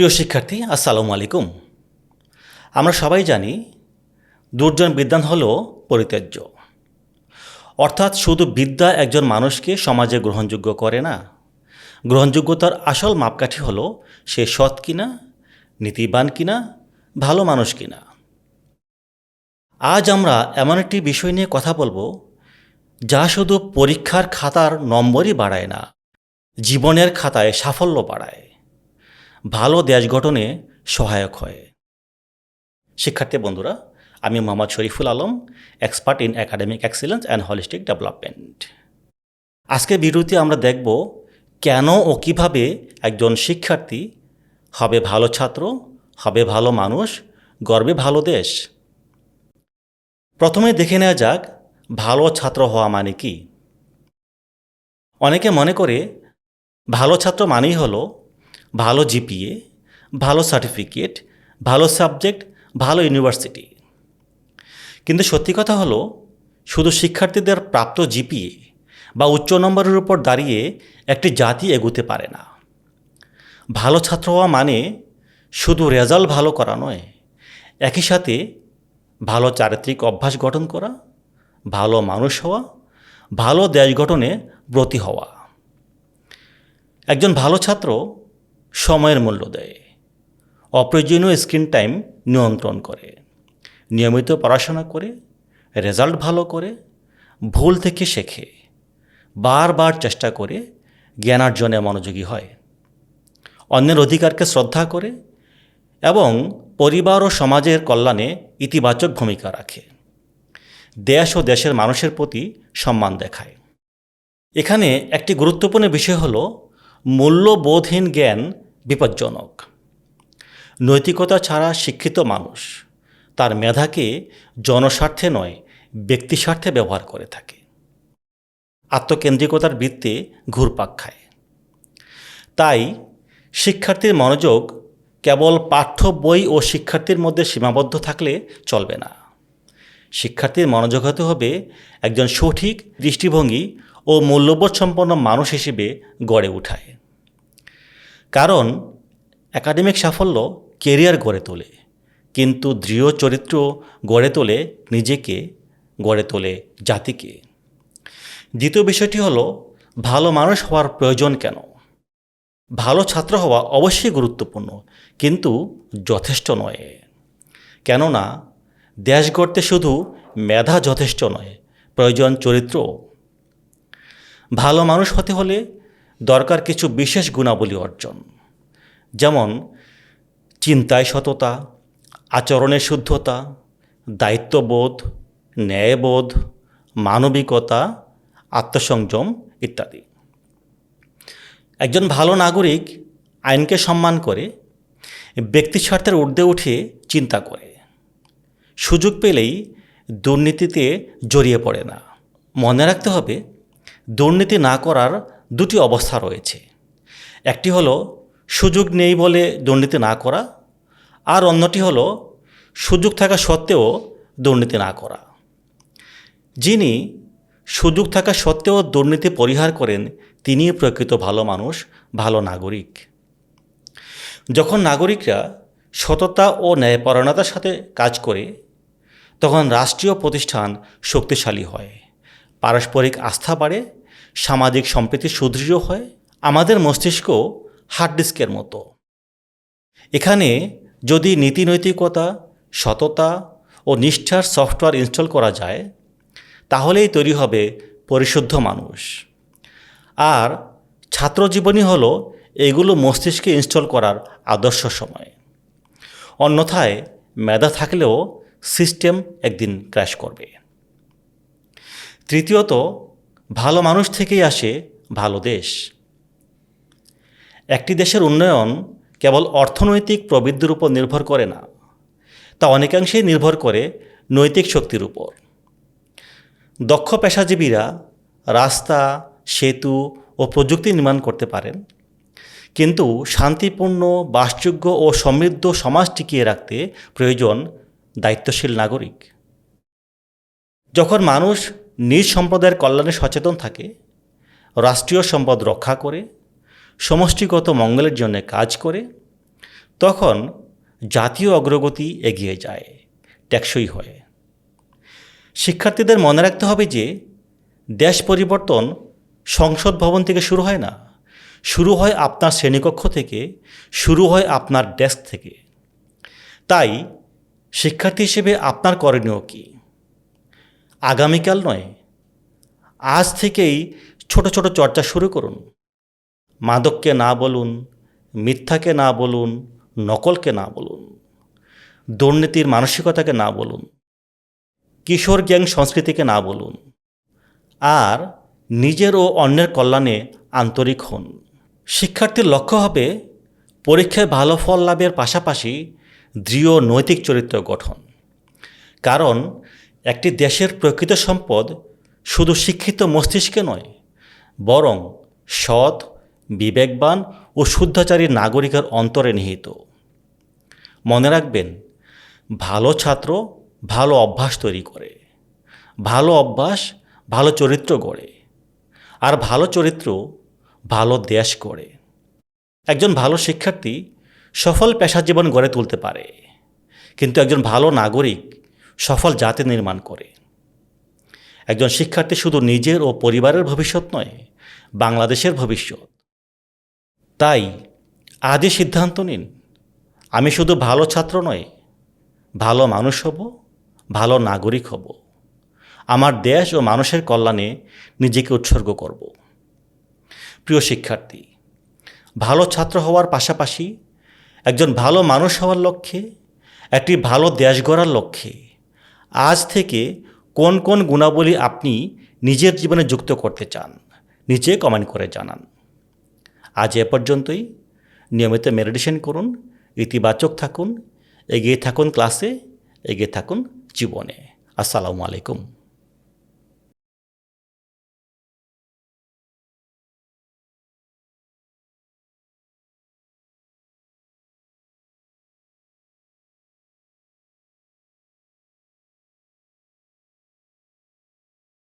প্রিয় শিক্ষার্থী, আসসালামু আলাইকুম। আমরা সবাই জানি দুর্জন বিদ্বান হল পরিত্যাজ্য। অর্থাৎ শুধু বিদ্যা একজন মানুষকে সমাজে গ্রহণযোগ্য করে না। গ্রহণযোগ্যতার আসল মাপকাঠি হল সে সৎ কিনা, নীতিবান কিনা, ভালো মানুষ কিনা। আজ আমরা এমন একটি বিষয় নিয়ে কথা বলবো যা শুধু পরীক্ষার খাতার নম্বরই বাড়ায় না, জীবনের খাতায় সাফল্য বাড়ায়, ভালো দেশ গঠনে সহায়ক হয়। শিক্ষার্থী বন্ধুরা, আমি Mohammad Shariful Alam, expert in academic excellence and holistic development. আজকে ভিডিওতে আমরা দেখব কেন ও কীভাবে একজন শিক্ষার্থী হবে ভালো ছাত্র, হবে ভালো মানুষ, গর্বে ভালো দেশ। প্রথমে দেখে নেওয়া যাক ভালো ছাত্র হওয়া মানে কি। অনেকে মনে করে ভালো ছাত্র মানেই হলো ভালো জিপিএ, ভালো সার্টিফিকেট, ভালো সাবজেক্ট, ভালো ইউনিভার্সিটি। কিন্তু সত্যি কথা হলো শুধু শিক্ষার্থীদের প্রাপ্ত জিপিএ বা উচ্চ নম্বরের উপর দাঁড়িয়ে একটি জাতি এগোতে পারে না। ভালো ছাত্র হওয়া মানে শুধু রেজাল্ট ভালো করা নয়, একই সাথে ভালো চারিত্রিক অভ্যাস গঠন করা, ভালো মানুষ হওয়া, ভালো দেশ গঠনে ব্রতী হওয়া। একজন ভালো ছাত্র সময়ের মূল্য দেয়, অপ্রয়োজনীয় স্ক্রিন টাইম নিয়ন্ত্রণ করে, নিয়মিত পড়াশোনা করে, রেজাল্ট ভালো করে, ভুল থেকে শেখে, বারবার চেষ্টা করে জ্ঞানার্জনে মনোযোগী হয়, অন্যের অধিকারকে শ্রদ্ধা করে এবং পরিবার ও সমাজের কল্যাণে ইতিবাচক ভূমিকা রাখে, দেশ ও দেশের মানুষের প্রতি সম্মান দেখায়। এখানে একটি গুরুত্বপূর্ণ বিষয় হল মূল্যবোধহীন জ্ঞান বিপজ্জনক। নৈতিকতা ছাড়া শিক্ষিত মানুষ তার মেধাকে জনস্বার্থে নয়, ব্যক্তিস্বার্থে ব্যবহার করে থাকে, আত্মকেন্দ্রিকতার বৃত্তে ঘুরপাক খায়। তাই শিক্ষার্থীর মনোযোগ কেবল পাঠ্য বই ও শিক্ষার্থীর মধ্যে সীমাবদ্ধ থাকলে চলবে না। শিক্ষার্থীর মনোযোগ হতে হবে একজন সঠিক দৃষ্টিভঙ্গি ও মূল্যবোধ সম্পন্ন মানুষ হিসেবে গড়ে ওঠায়। কারণ একাডেমিক সাফল্য কেরিয়ার গড়ে তোলে, কিন্তু দৃঢ় চরিত্র গড়ে তোলে নিজেকে, গড়ে তোলে জাতিকে। দ্বিতীয় বিষয়টি হলো ভালো মানুষ হওয়ার প্রয়োজন কেন। ভালো ছাত্র হওয়া অবশ্যই গুরুত্বপূর্ণ, কিন্তু যথেষ্ট নয়। কেননা দেশ গড়তে শুধু মেধা যথেষ্ট নয়, প্রয়োজন চরিত্র। ভালো মানুষ হতে হলে দরকার কিছু বিশেষ গুণাবলী অর্জন, যেমন চিন্তায় সততা, আচরণে শুদ্ধতা, দায়িত্ববোধ, ন্যায়বোধ, মানবিকতা, আত্মসংযম ইত্যাদি। একজন ভালো নাগরিক আইনকে সম্মান করে, ব্যক্তিস্বার্থের ঊর্ধ্বে উঠে চিন্তা করে, সুযোগ পেলেই দুর্নীতিতে জড়িয়ে পড়ে না। মনে রাখতে হবে দুর্নীতি না করার দুটি অবস্থা রয়েছে। একটি হলো সুযোগ নেই বলে দুর্নীতি না করা, আর অন্যটি হলো সুযোগ থাকা সত্ত্বেও দুর্নীতি না করা। যিনি সুযোগ থাকা সত্ত্বেও দুর্নীতি পরিহার করেন তিনিই প্রকৃত ভালো মানুষ, ভালো নাগরিক। যখন নাগরিকরা সততা ও ন্যায়পরায়ণতার সাথে কাজ করে, তখন রাষ্ট্রীয় প্রতিষ্ঠান শক্তিশালী হয়, পারস্পরিক আস্থা বাড়ে, সামাজিক সম্প্রীতি সুদৃঢ় হয়। আমাদের মস্তিষ্ক হার্ড ডিস্কের মতো। এখানে যদি নীতিনৈতিকতা, সততা ও নিষ্ঠার সফটওয়্যার ইনস্টল করা যায়, তাহলেই তৈরি হবে পরিশুদ্ধ মানুষ। আর ছাত্রজীবনই হলো এগুলো মস্তিষ্কে ইনস্টল করার আদর্শ সময়। অন্যথায় মেধা থাকলেও সিস্টেম একদিন ক্র্যাশ করবে। তৃতীয়ত, ভালো মানুষ থেকেই আসে ভালো দেশ। একটি দেশের উন্নয়ন কেবল অর্থনৈতিক প্রবৃদ্ধির উপর নির্ভর করে না, তা অনেকাংশেই নির্ভর করে নৈতিক শক্তির উপর। দক্ষ পেশাজীবীরা রাস্তা, সেতু ও প্রযুক্তি নির্মাণ করতে পারেন, কিন্তু শান্তিপূর্ণ, বাসযোগ্য ও সমৃদ্ধ সমাজ টিকিয়ে রাখতে প্রয়োজন দায়িত্বশীল নাগরিক। যখন মানুষ নিজ সম্প্রদায়ের কল্যাণে সচেতন থাকে, রাষ্ট্রীয় সম্পদ রক্ষা করে, সমষ্টিগত মঙ্গলের জন্য কাজ করে, তখন জাতীয় অগ্রগতি এগিয়ে যায়, টেকসই হয়। শিক্ষার্থীদের মনে রাখতে হবে যে দেশ পরিবর্তন সংসদ ভবন থেকে শুরু হয় না, শুরু হয় আপনার শ্রেণীকক্ষ থেকে, শুরু হয় আপনার ডেস্ক থেকে। তাই শিক্ষার্থী হিসেবে আপনার করণীয় কী? আগামীকাল নয়, আজ থেকেই ছোট ছোট চর্চা শুরু করুন। মাদককে না বলুন, মিথ্যাকে না বলুন, নকলকে না বলুন, দুর্নীতির মানসিকতাকে না বলুন, কিশোর গ্যাং সংস্কৃতিকে না বলুন, আর নিজের ও অন্যের কল্যাণে আন্তরিক হন। শিক্ষার্থীর লক্ষ্য হবে পরীক্ষায় ভালো ফল লাভের পাশাপাশি দৃঢ় নৈতিক চরিত্র গঠন। কারণ একটি দেশের প্রকৃত সম্পদ শুধু শিক্ষিত মস্তিষ্কে নয়, বরং সৎ, বিবেকবান ও শুদ্ধাচারী নাগরিকের অন্তরে নিহিত। মনে রাখবেন, ভালো ছাত্র ভালো অভ্যাস তৈরি করে, ভালো অভ্যাস ভালো চরিত্র গড়ে, আর ভালো চরিত্র ভালো দেশ গড়ে। একজন ভালো শিক্ষার্থী সফল পেশা জীবন গড়ে তুলতে পারে, কিন্তু একজন ভালো নাগরিক সফল জাতি নির্মাণ করে। একজন শিক্ষার্থী শুধু নিজের ও পরিবারের ভবিষ্যৎ নয়, বাংলাদেশের ভবিষ্যৎ। তাই আজই সিদ্ধান্ত নিন, আমি শুধু ভালো ছাত্র নয়, ভালো মানুষ হব, ভালো নাগরিক হব। আমার দেশ ও মানুষের কল্যাণে নিজেকে উৎসর্গ করব। প্রিয় শিক্ষার্থী, ভালো ছাত্র হওয়ার পাশাপাশি একজন ভালো মানুষ হওয়ার লক্ষ্যে, একটি ভালো দেশ গড়ার লক্ষ্যে আজ থেকে কোন কোন গুণাবলী আপনি নিজের জীবনে যুক্ত করতে চান, নিচে কমেন্ট করে জানান। আজ এ পর্যন্তই। নিয়মিত মেডিটেশন করুন, ইতিবাচক থাকুন, এগিয়ে থাকুন ক্লাসে, এগিয়ে থাকুন জীবনে। আসসালামু আলাইকুম।